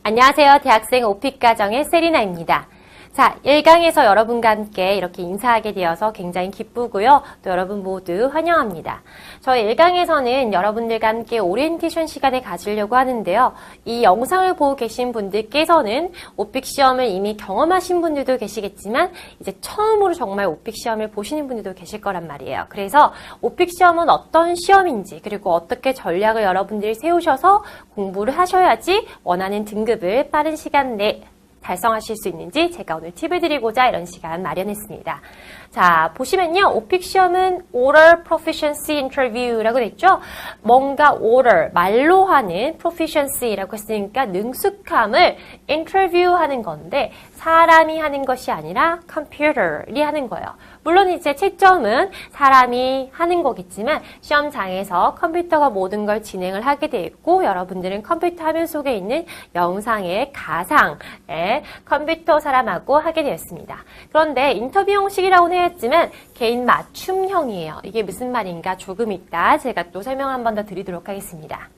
안녕하세요. 대학생 오픽가정의 세리나입니다. 자, 1강에서 여러분과 함께 이렇게 인사하게 되어서 굉장히 기쁘고요. 또 여러분 모두 환영합니다. 저희 1강에서는 여러분들과 함께 오리엔테이션 시간을 가지려고 하는데요. 이 영상을 보고 계신 분들께서는 오픽 시험을 이미 경험하신 분들도 계시겠지만 이제 처음으로 정말 오픽 시험을 보시는 분들도 계실 거란 말이에요. 그래서 오픽 시험은 어떤 시험인지 그리고 어떻게 전략을 여러분들이 세우셔서 공부를 하셔야지 원하는 등급을 빠른 시간 내에 달성하실 수 있는지 제가 오늘 팁을 드리고자 이런 시간 마련했습니다. 자, 보시면요. 오픽 시험은 Oral Proficiency Interview라고 됐죠? 뭔가 oral, 말로 하는 proficiency라고 했으니까 능숙함을 인터뷰하는 건데 사람이 하는 것이 아니라 컴퓨터이 하는 거예요. 물론 이제 채점은 사람이 하는 거겠지만 시험장에서 컴퓨터가 모든 걸 진행을 하게 돼 있고 여러분들은 컴퓨터 화면 속에 있는 영상의 가상에 컴퓨터 사람하고 하게 되었습니다. 그런데 인터뷰 형식이라고는 했지만 개인 맞춤형이에요. 이게 무슨 말인가 조금 이따 제가 또 설명 한 번 더 드리도록 하겠습니다.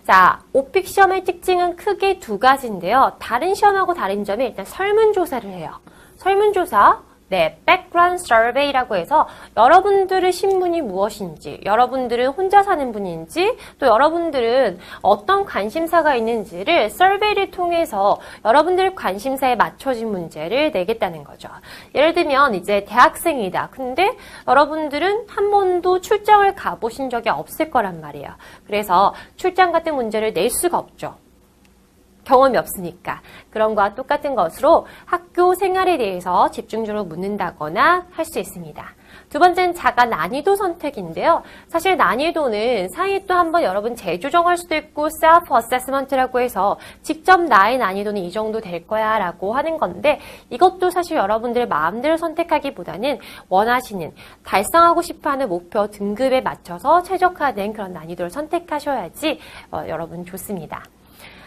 자, 오픽 시험의 특징은 크게 두 가지인데요. 다른 시험하고 다른 점이 일단 설문조사를 해요. 설문조사, background survey라고 해서 여러분들의 신분이 무엇인지, 여러분들은 혼자 사는 분인지, 또 여러분들은 어떤 관심사가 있는지를 서베이를 통해서 여러분들의 관심사에 맞춰진 문제를 내겠다는 거죠. 예를 들면 이제 대학생이다. 근데 여러분들은 한 번도 출장을 가보신 적이 없을 거란 말이에요. 그래서 출장 같은 문제를 낼 수가 없죠. 경험이 없으니까. 그런 거와 똑같은 것으로 학교 생활에 대해서 집중적으로 묻는다거나 할 수 있습니다. 두 번째는 자가 난이도 선택인데요. 사실 난이도는 상위 또 한번 여러분 재조정할 수도 있고 셀프 어세스먼트라고 해서 직접 나의 난이도는 이 정도 될 거야 라고 하는 건데 이것도 사실 여러분들 마음대로 선택하기보다는 원하시는 달성하고 싶어하는 목표 등급에 맞춰서 최적화된 그런 난이도를 선택하셔야지 여러분 좋습니다.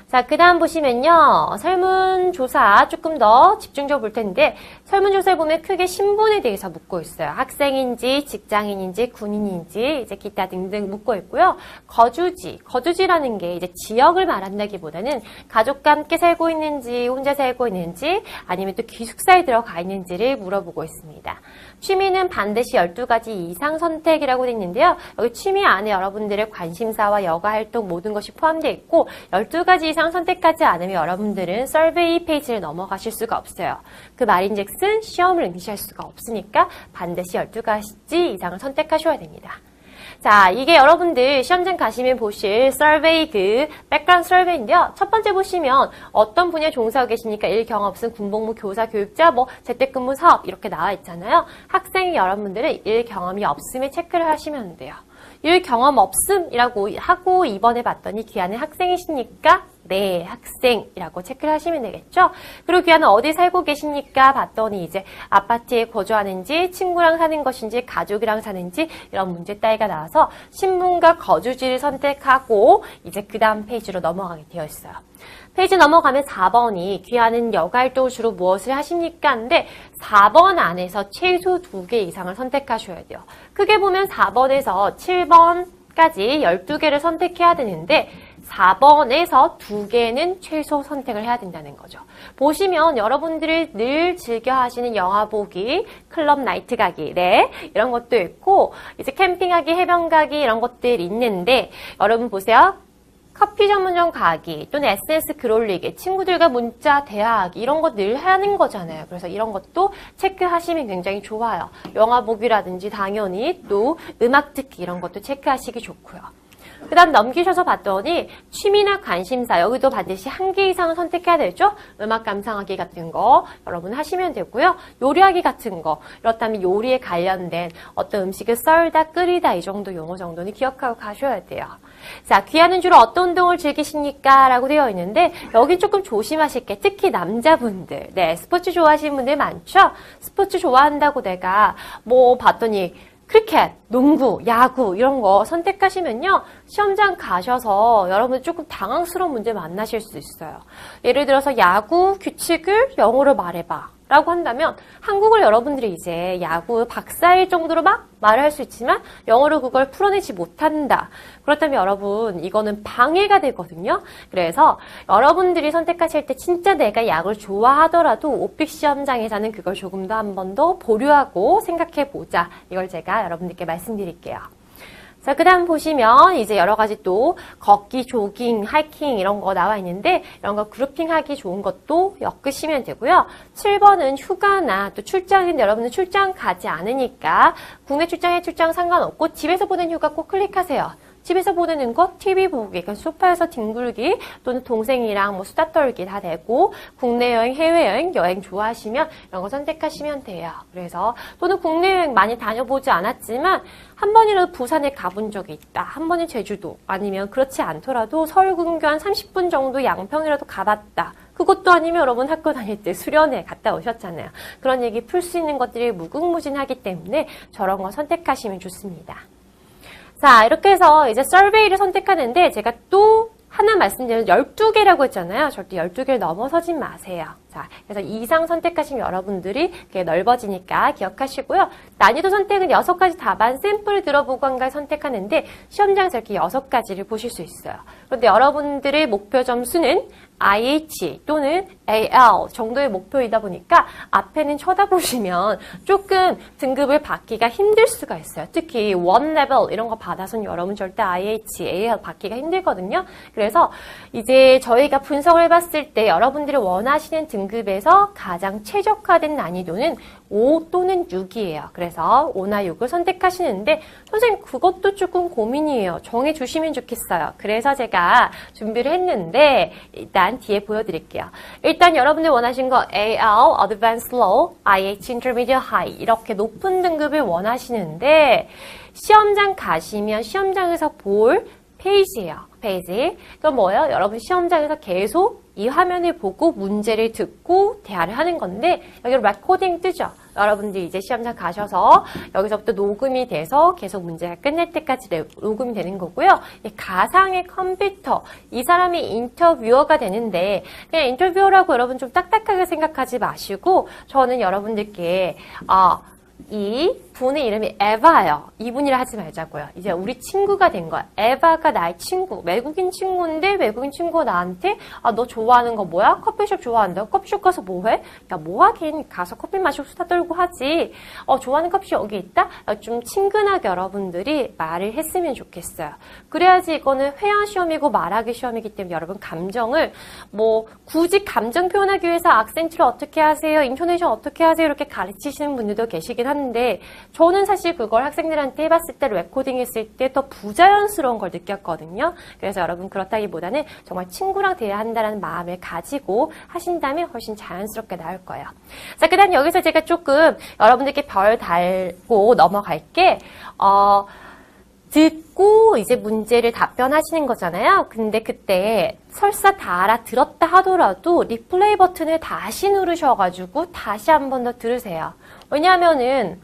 자, 그 다음 보시면요. 설문조사 조금 더 집중적으로 볼 텐데 설문조사를 보면 크게 신분에 대해서 묻고 있어요. 학생인지 직장인인지 군인인지 이제 기타 등등 묻고 있고요. 거주지라는 게 이제 지역을 말한다기보다는 가족과 함께 살고 있는지 혼자 살고 있는지 아니면 또 기숙사에 들어가 있는지를 물어보고 있습니다. 취미는 반드시 12가지 이상 선택이라고 되어 있는데요. 여기 취미 안에 여러분들의 관심사와 여가활동 모든 것이 포함되어 있고 12가지 이상 선택하지 않으면 여러분들은 서베이 페이지를 넘어가실 수가 없어요. 그 말인즉슨 시험을 응시할 수가 없으니까 반드시 12가지 이상을 선택하셔야 됩니다. 자, 이게 여러분들 시험장 가시면 보실 서베이 백그라운드 서베이인데요. 첫 번째 보시면 어떤 분야에 종사하고 계시니까 일 경험 없음, 군복무, 교사, 교육자, 재택근무 사업 이렇게 나와 있잖아요. 학생 여러분들은 일 경험이 없음에 체크를 하시면 돼요. 일 경험 없음이라고 하고 이번에 봤더니 귀하는 학생이시니까 네, 학생이라고 체크를 하시면 되겠죠? 그리고 귀하는 어디 살고 계십니까? 봤더니 이제 아파트에 거주하는지, 친구랑 사는 것인지, 가족이랑 사는지 이런 문제 따위가 나와서 신분과 거주지를 선택하고 이제 그 다음 페이지로 넘어가게 되어 있어요. 페이지 넘어가면 4번이 귀하는 여가활동을 주로 무엇을 하십니까? 하는데 4번 안에서 최소 2개 이상을 선택하셔야 돼요. 크게 보면 4번에서 7번까지 12개를 선택해야 되는데 4번에서 2개는 최소 선택을 해야 된다는 거죠. 보시면 여러분들이 늘 즐겨 하시는 영화 보기, 클럽 나이트 가기, 이런 것도 있고 이제 캠핑하기, 해변 가기 이런 것들이 있는데 여러분 보세요. 커피 전문점 가기 또는 SNS 글 올리기, 친구들과 문자 대화하기 이런 거 늘 하는 거잖아요. 그래서 이런 것도 체크하시면 굉장히 좋아요. 영화 보기라든지 당연히 또 음악 듣기 이런 것도 체크하시기 좋고요. 그 다음 넘기셔서 봤더니 취미나 관심사 여기도 반드시 1개 이상은 선택해야 되죠. 음악 감상하기 같은 거 여러분 하시면 되고요. 요리하기 같은 거 그렇다면 요리에 관련된 어떤 음식을 썰다 끓이다 이 정도 용어 정도는 기억하고 가셔야 돼요. 자, 귀하는 주로 어떤 운동을 즐기십니까? 라고 되어 있는데 여기 조금 조심하실 게 특히 남자분들 스포츠 좋아하시는 분들 많죠? 스포츠 좋아한다고 내가 봤더니 크리켓, 농구, 야구 이런 거 선택하시면요. 시험장 가셔서 여러분 조금 당황스러운 문제 만나실 수 있어요. 예를 들어서 야구 규칙을 영어로 말해봐. 라고 한다면 한국을 여러분들이 이제 야구 박사일 정도로 막 말을 할 수 있지만 영어로 그걸 풀어내지 못한다. 그렇다면 여러분 이거는 방해가 되거든요. 그래서 여러분들이 선택하실 때 진짜 내가 야구를 좋아하더라도 오픽 시험장에서는 그걸 조금 더 한 번 더 보류하고 생각해 보자. 이걸 제가 여러분들께 말씀드릴게요. 자, 그 다음 보시면 이제 여러 가지 또 걷기, 조깅, 하이킹 이런 거 나와 있는데 이런 거 그룹핑하기 좋은 것도 엮으시면 되고요. 7번은 휴가나 또 출장인데 여러분은 출장 가지 않으니까 국내 출장, 해외 출장 상관없고 집에서 보낸 휴가 꼭 클릭하세요. 집에서 보내는 거 TV 보기, 그러니까 소파에서 뒹굴기 또는 동생이랑 뭐 수다 떨기 다 되고 국내 여행, 해외 여행, 여행 좋아하시면 이런 거 선택하시면 돼요. 그래서 또는 국내 여행 많이 다녀보지 않았지만 한 번이라도 부산에 가본 적이 있다. 한 번은 제주도 아니면 그렇지 않더라도 서울 근교 한 30분 정도 양평이라도 가봤다. 그것도 아니면 여러분 학교 다닐 때 수련회 갔다 오셨잖아요. 그런 얘기 풀 수 있는 것들이 무궁무진하기 때문에 저런 거 선택하시면 좋습니다. 자, 이렇게 해서 이제 서베이를 선택하는데 제가 또 하나 말씀드리면 12개라고 했잖아요. 절대 12개를 넘어서지 마세요. 자, 그래서 이상 선택하시면 여러분들이 넓어지니까 기억하시고요. 난이도 선택은 6가지 답안 샘플을 들어보고 한 가지 선택하는데 시험장에서 이렇게 6가지를 보실 수 있어요. 그런데 여러분들의 목표 점수는 IH 또는 AL 정도의 목표이다 보니까 앞에는 쳐다보시면 조금 등급을 받기가 힘들 수가 있어요. 특히 1 레벨 이런 거 받아서는 여러분 절대 IH, AL 받기가 힘들거든요. 그래서 이제 저희가 분석을 해봤을 때 여러분들이 원하시는 등급에서 가장 최적화된 난이도는 5 또는 6이에요. 그래서 5나 6을 선택하시는데 선생님 그것도 조금 고민이에요. 정해주시면 좋겠어요. 그래서 제가 준비를 했는데 일단 뒤에 보여드릴게요. 일단 여러분들 원하신 거 AL, Advanced Low, IH, Intermediate High 이렇게 높은 등급을 원하시는데 시험장 가시면 시험장에서 볼 페이지예요. 페이지. 그건 뭐예요? 여러분 시험장에서 계속 이 화면을 보고 문제를 듣고 대화를 하는 건데 여기로 레코딩 뜨죠. 여러분들이 이제 시험장 가셔서 여기서부터 녹음이 돼서 계속 문제가 끝날 때까지 녹음이 되는 거고요. 가상의 컴퓨터, 이 사람이 인터뷰어가 되는데 그냥 인터뷰어라고 여러분 좀 딱딱하게 생각하지 마시고 저는 여러분들께 이 분의 이름이 에바예요. 이분이라 하지 말자고요. 이제 우리 친구가 된 거야. 에바가 나의 친구. 외국인 친구인데 외국인 친구가 나한테 너 좋아하는 거 뭐야? 커피숍 좋아한다. 커피숍 가서 뭐 해? 야, 뭐 하긴 가서 커피 마시고 수다 떨고 하지. 좋아하는 커피숍 여기 있다? 좀 친근하게 여러분들이 말을 했으면 좋겠어요. 그래야지 이거는 회화 시험이고 말하기 시험이기 때문에 여러분 감정을 뭐 굳이 감정 표현하기 위해서 악센트를 어떻게 하세요? 인토네이션 어떻게 하세요? 이렇게 가르치시는 분들도 계시긴 하는데 저는 사실 그걸 학생들한테 해봤을 때 레코딩 했을 때 더 부자연스러운 걸 느꼈거든요. 그래서 여러분 그렇다기보다는 정말 친구랑 대해야 한다는 마음을 가지고 하신다면 훨씬 자연스럽게 나올 거예요. 자, 그 다음 여기서 제가 조금 여러분들께 별 달고 넘어갈게. 듣고 이제 문제를 답변하시는 거잖아요. 근데 그때 설사 다 알아들었다 하더라도 리플레이 버튼을 다시 누르셔가지고 다시 한 번 더 들으세요. 왜냐하면은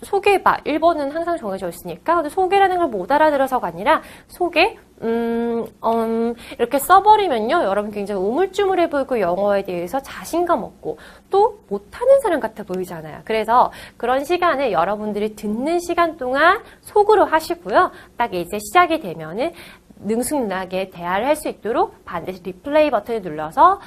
소개해봐. 1번은 항상 정해져 있으니까. 근데 소개라는 걸 못 알아들어서가 아니라 소개? 이렇게 써버리면요. 여러분 굉장히 우물쭈물해 보이고 영어에 대해서 자신감 없고 또 못하는 사람 같아 보이잖아요. 그래서 그런 시간을 여러분들이 듣는 시간 동안 속으로 하시고요. 딱 이제 시작이 되면은 능숙하게 대화를 할 수 있도록 반드시 리플레이 버튼을 눌러서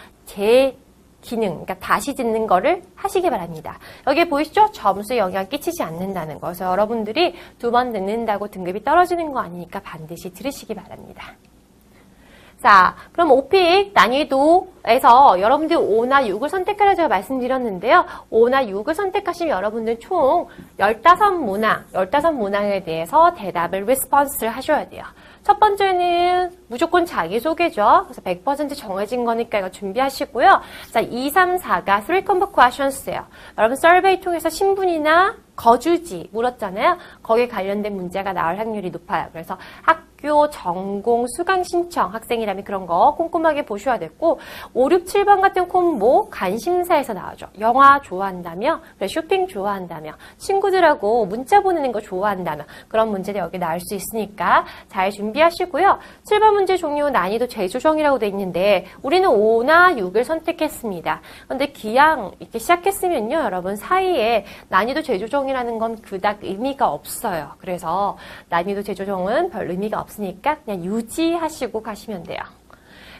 기능, 그러니까 다시 듣는 거를 하시기 바랍니다. 여기 보이시죠? 점수에 영향 끼치지 않는다는 거. 그래서 여러분들이 2번 듣는다고 등급이 떨어지는 거 아니니까 반드시 들으시기 바랍니다. 자, 그럼 오픽 난이도에서 여러분들 5나 6을 선택하라 제가 말씀드렸는데요. 5나 6을 선택하시면 여러분들 총 15문항에 대해서 대답을 리스폰스를 하셔야 돼요. 첫 번째는 무조건 자기소개죠. 그래서 100% 정해진 거니까 이거 준비하시고요. 자, 2, 3, 4가 3 combo questions예요. 여러분 서베이 통해서 신분이나 거주지 물었잖아요. 거기에 관련된 문제가 나올 확률이 높아요. 그래서 학교, 학교, 전공, 수강 신청, 학생이라면 그런 거 꼼꼼하게 보셔야 됐고 5, 6, 7번 같은 콤보 관심사에서 나오죠. 영화 좋아한다며, 쇼핑 좋아한다며, 친구들하고 문자 보내는 거 좋아한다며 그런 문제도 여기 나올 수 있으니까 잘 준비하시고요. 7번 문제 종류 난이도 재조정이라고 돼 있는데 우리는 5나 6을 선택했습니다. 그런데 기왕 이렇게 시작했으면요. 여러분 사이에 난이도 재조정이라는 건 그닥 의미가 없어요. 그래서 난이도 재조정은 별 의미가 없으니까 그냥 유지하시고 가시면 돼요.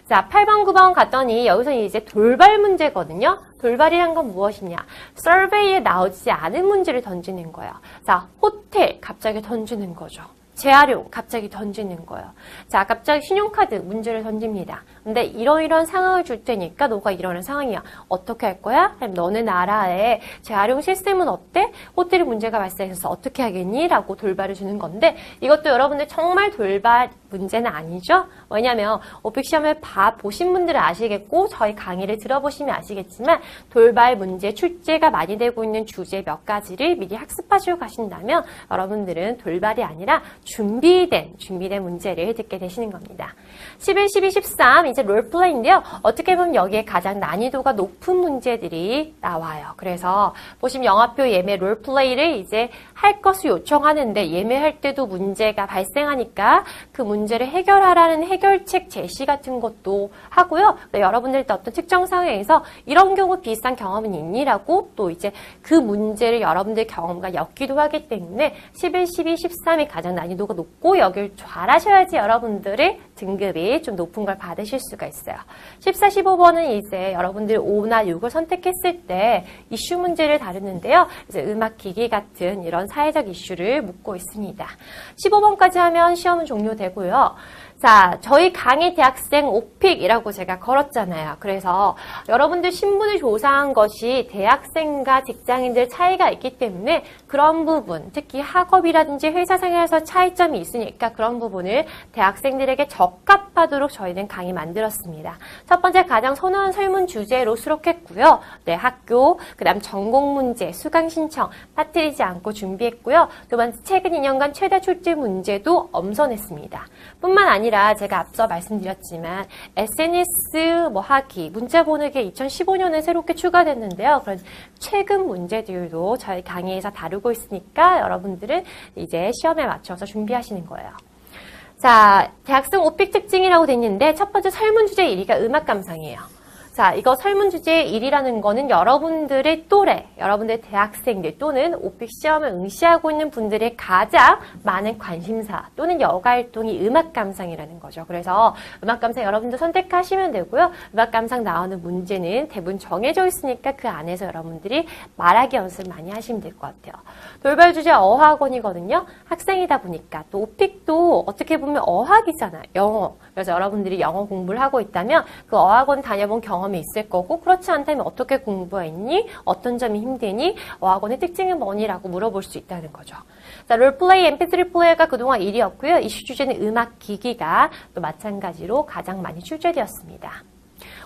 자, 8번, 9번 갔더니 여기서 이제 돌발 문제거든요. 돌발이란 건 무엇이냐? 서베이에 나오지 않은 문제를 던지는 거예요. 자, 호텔 갑자기 던지는 거죠. 재활용 갑자기 던지는 거예요. 자, 갑자기 신용카드 문제를 던집니다. 근데 이런 상황을 줄 테니까 너가 이런 상황이야. 어떻게 할 거야? 아니면 너네 나라의 재활용 시스템은 어때? 호텔에 문제가 발생해서 어떻게 하겠니? 라고 돌발을 주는 건데 이것도 여러분들 정말 돌발 문제는 아니죠? 왜냐면 오픽 시험을 보신 분들은 아시겠고 저희 강의를 들어보시면 아시겠지만 돌발 문제 출제가 많이 되고 있는 주제 몇 가지를 미리 학습하시고 가신다면 여러분들은 돌발이 아니라 준비된 문제를 듣게 되시는 겁니다. 11, 12, 13 이제 롤플레이인데요. 어떻게 보면 여기에 가장 난이도가 높은 문제들이 나와요. 그래서 보시면 영화표 예매 롤플레이를 이제 할 것을 요청하는데 예매할 때도 문제가 발생하니까 그 문제를 해결하라는 해결책 제시 같은 것도 하고요. 여러분들 어떤 특정 상황에서 이런 경우 비슷한 경험은 있니라고 또 이제 그 문제를 여러분들 경험과 엮기도 하기 때문에 11, 12, 13이 가장 난이도가 높고 여길 잘하셔야지 여러분들의 등급이 좀 높은 걸 받으실 수가 있어요. 14, 15번은 이제 여러분들 5나 6을 선택했을 때 이슈 문제를 다루는데요. 이제 음악 기기 같은 이런 사회적 이슈를 묻고 있습니다. 15번까지 하면 시험은 종료되고요. 자, 저희 강의 대학생 오픽이라고 제가 걸었잖아요. 그래서 여러분들 신분을 조사한 것이 대학생과 직장인들 차이가 있기 때문에 그런 부분, 특히 학업이라든지 회사 생활에서 차이점이 있으니까 그런 부분을 대학생들에게 적합하도록 저희는 강의 만들었습니다. 첫 번째 가장 선호한 설문 주제로 수록했고요. 네, 학교, 그 다음 전공 문제, 수강 신청 빠뜨리지 않고 준비했고요. 두 번째 최근 2년간 최다 출제 문제도 엄선했습니다. 뿐만 아니라 제가 앞서 말씀드렸지만 SNS 하기, 문자 보내기 2015년에 새롭게 추가됐는데요. 그런 최근 문제들도 저희 강의에서 다루고 있으니까 여러분들은 이제 시험에 맞춰서 준비하시는 거예요. 자, 대학생 오픽 특징이라고 돼 있는데 첫 번째 설문 주제 1위가 음악 감상이에요. 자, 이거 설문 주제 1위라는 거는 여러분들의 또래, 여러분들의 대학생들 또는 오픽 시험을 응시하고 있는 분들의 가장 많은 관심사 또는 여가활동이 음악 감상이라는 거죠. 그래서 음악 감상 여러분들 선택하시면 되고요. 음악 감상 나오는 문제는 대부분 정해져 있으니까 그 안에서 여러분들이 말하기 연습 많이 하시면 될 것 같아요. 돌발 주제 어학원이거든요. 학생이다 보니까 또 오픽도 어떻게 보면 어학이잖아요. 영어. 그래서 여러분들이 영어 공부를 하고 있다면 그 어학원 다녀본 경험이 있을 거고 그렇지 않다면 어떻게 공부했니? 어떤 점이 힘드니? 어학원의 특징은 뭐니라고 물어볼 수 있다는 거죠. 자, 롤플레이, mp3 플레이어가 그동안 1위였고요. 이슈 주제는 음악 기기가 또 마찬가지로 가장 많이 출제되었습니다.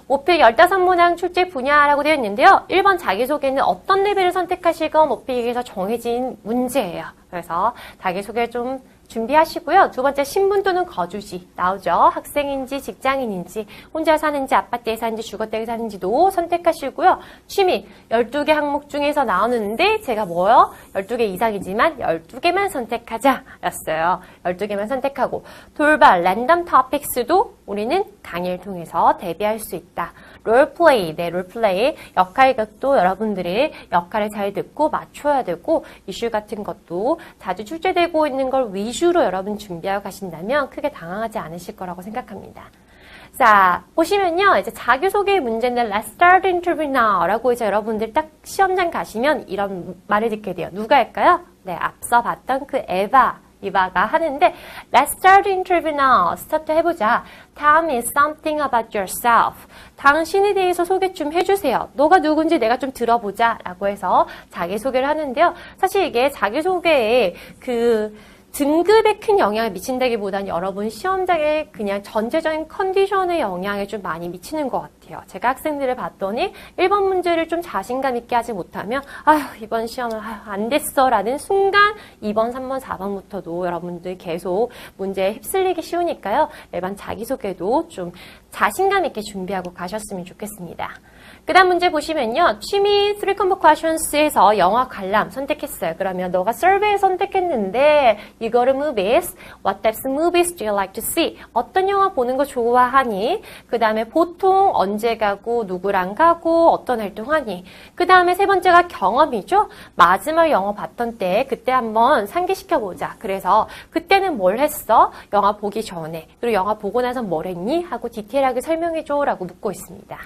오픽 15문항 출제 분야라고 되어 있는데요. 1번 자기소개는 어떤 레벨을 선택하실 건 오픽에서 정해진 문제예요. 그래서 자기소개 좀 준비하시고요. 두 번째 신분 또는 거주지 나오죠. 학생인지 직장인인지 혼자 사는지 아파트에 사는지 주거택에 사는지도 선택하시고요. 취미 12개 항목 중에서 나오는데 제가 12개 이상이지만 12개만 선택하자 였어요. 12개만 선택하고 돌발 랜덤 토픽스도 우리는 강의를 통해서 대비할 수 있다. 롤플레이, 네, 롤플레이 역할극도 여러분들이 역할을 잘 듣고 맞춰야 되고 이슈 같은 것도 자주 출제되고 있는 걸 위주로 여러분 준비하고 가신다면 크게 당황하지 않으실 거라고 생각합니다. 자, 보시면요. 이제 자기소개 문제는 Let's start interview now 라고 이제 여러분들 딱 시험장 가시면 이런 말을 듣게 돼요. 누가 할까요? 네, 앞서 봤던 그 이바가 하는데 Let's start interview now. 스타트 해보자. Tell me something about yourself. 당신에 대해서 소개 좀 해주세요. 너가 누군지 내가 좀 들어보자 라고 해서 자기소개를 하는데요. 사실 이게 자기소개에 그 등급에 큰 영향을 미친다기보다는 여러분 시험장의 그냥 전체적인 컨디션에 영향을 좀 많이 미치는 것 같아요. 같아요. 제가 학생들을 봤더니 1번 문제를 좀 자신감 있게 하지 못하면 아휴 이번 시험은 안 됐어 라는 순간 2번, 3번, 4번부터도 여러분들 계속 문제에 휩쓸리기 쉬우니까요. 일반 자기소개도 좀 자신감 있게 준비하고 가셨으면 좋겠습니다. 그 다음 문제 보시면요. 취미 3 combo questions에서 영화 관람 선택했어요. 그러면 너가 survey 선택했는데 you go to movies. What types of movies do you like to see? 어떤 영화 보는 거 좋아하니? 그 다음에 보통 언제 가고 누구랑 가고 어떤 활동하니? 그 다음에 세 번째가 경험이죠. 마지막 영화 봤던 때 그때 한번 상기시켜보자. 그래서 그때는 뭘 했어? 영화 보기 전에. 그리고 영화 보고 나서 뭘 했니? 하고 디테일하게 설명해줘 라고 묻고 있습니다.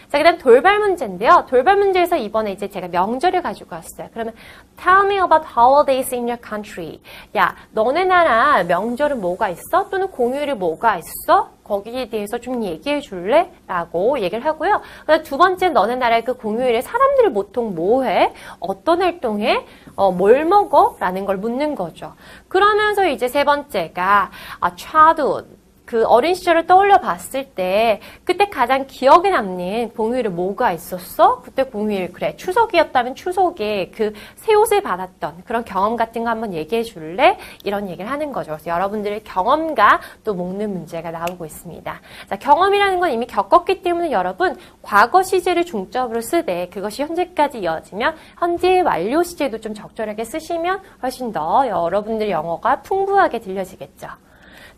자, 그 다음 돌발 문제인데요. 돌발 문제에서 이번에 이제 제가 명절을 가지고 왔어요. 그러면 tell me about holidays in your country. 야, 너네 나라 명절은 뭐가 있어? 또는 공휴일이 뭐가 있어? 거기에 대해서 좀 얘기해 줄래? 라고 얘기를 하고요. 그다음 두 번째 너네 나라의 그 공휴일에 사람들이 보통 뭐 해? 어떤 활동해? 뭘 먹어? 라는 걸 묻는 거죠. 그러면서 이제 세 번째가 childhood. 그 어린 시절을 떠올려 봤을 때 그때 가장 기억에 남는 공휴일에 뭐가 있었어? 그때 공휴일 그래 추석이었다면 추석에 그 새 옷을 받았던 그런 경험 같은 거 한번 얘기해 줄래? 이런 얘기를 하는 거죠. 그래서 여러분들의 경험과 또 묶는 문제가 나오고 있습니다. 자, 경험이라는 건 이미 겪었기 때문에 여러분 과거 시제를 중점으로 쓰되 그것이 현재까지 이어지면 현재 완료 시제도 좀 적절하게 쓰시면 훨씬 더 여러분들의 영어가 풍부하게 들려지겠죠.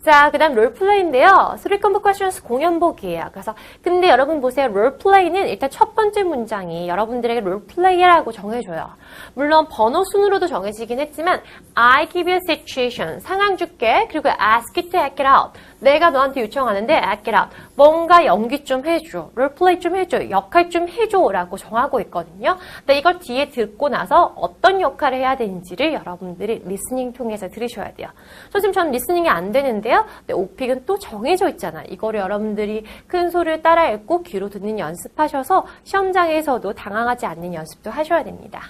자, 그 다음 롤플레이인데요. 3 combo questions 공연보기예요. 그래서 근데 여러분 보세요. 롤플레이는 일단 첫 번째 문장이 여러분들에게 롤플레이라고 정해줘요. 물론 번호 순으로도 정해지긴 했지만 I give you a situation. 상황 줄게. 그리고 ask you to act it out. 내가 너한테 요청하는데 act it out. 뭔가 연기 좀 해줘. 롤플레이 좀 해줘. 역할 좀 해줘. 라고 정하고 있거든요. 근데 이걸 뒤에 듣고 나서 어떤 역할을 해야 되는지를 여러분들이 리스닝 통해서 들으셔야 돼요. 선생님 저는 리스닝이 안 되는데요. 근데 오픽은 또 정해져 있잖아. 이거를 여러분들이 큰 소리를 따라 읽고 귀로 듣는 연습하셔서 시험장에서도 당황하지 않는 연습도 하셔야 됩니다.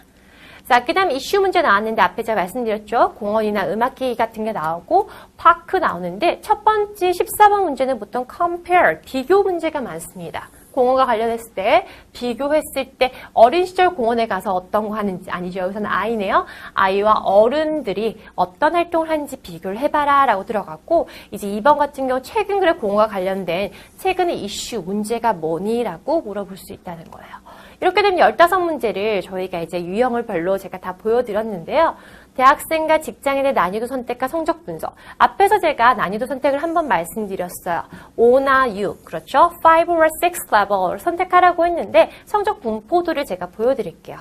자, 그 다음 이슈 문제 나왔는데 앞에 제가 말씀드렸죠. 공원이나 음악기 같은 게 나오고 파크 나오는데 첫 번째 14번 문제는 보통 compare, 비교 문제가 많습니다. 공원과 관련했을 때 비교했을 때 어린 시절 공원에 가서 어떤 거 하는지 아니죠. 여기서는 아이네요. 아이와 어른들이 어떤 활동을 하는지 비교를 해봐라 라고 들어갔고 이제 2번 같은 경우 최근 글의 공원과 관련된 최근의 이슈 문제가 뭐니? 라고 물어볼 수 있다는 거예요. 이렇게 되면 15문제를 저희가 이제 유형을 별로 제가 다 보여드렸는데요. 대학생과 직장인의 난이도 선택과 성적 분석. 앞에서 제가 난이도 선택을 한번 말씀드렸어요. 5나 6, 그렇죠? 5or 6 level 선택하라고 했는데 성적 분포도를 제가 보여드릴게요.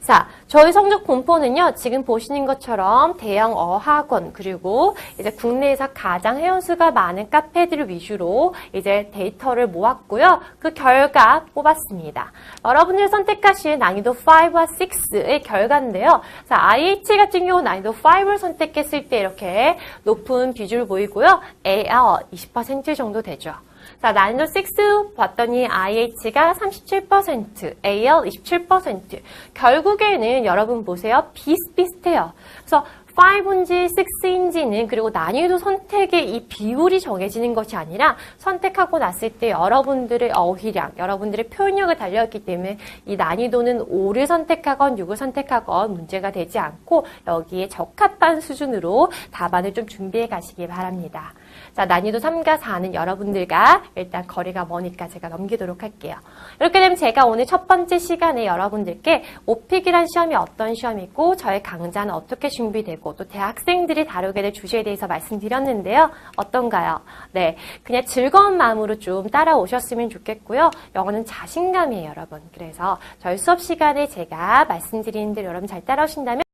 자, 저희 성적 분포는요. 지금 보시는 것처럼 대형 어학원 그리고 이제 국내에서 가장 회원수가 많은 카페들 위주로 이제 데이터를 모았고요. 그 결과 뽑았습니다. 여러분들 선택하실 난이도 5와 6의 결과인데요. 자, IH 같은 경우 난이도 5를 선택했을 때 이렇게 높은 비율 보이고요. AL 20% 정도 되죠. 자, 난이도 6 봤더니 IH가 37%, AL 27%. 결국에는 여러분 보세요. 비슷비슷해요. 그래서 5인지 6인지는 그리고 난이도 선택의 이 비율이 정해지는 것이 아니라 선택하고 났을 때 여러분들의 어휘량, 여러분들의 표현력을 달려있기 때문에 이 난이도는 5를 선택하건 6을 선택하건 문제가 되지 않고 여기에 적합한 수준으로 답안을 좀 준비해 가시기 바랍니다. 자, 난이도 3과 4는 여러분들과 일단 거리가 머니까 제가 넘기도록 할게요. 이렇게 되면 제가 오늘 첫 번째 시간에 여러분들께 오픽이란 시험이 어떤 시험이고 저의 강좌는 어떻게 준비되고 또 대학생들이 다루게 될 주제에 대해서 말씀드렸는데요. 어떤가요? 네, 그냥 즐거운 마음으로 좀 따라오셨으면 좋겠고요. 영어는 자신감이에요, 여러분. 그래서 저희 수업 시간에 제가 말씀드리는 대로 여러분 잘 따라오신다면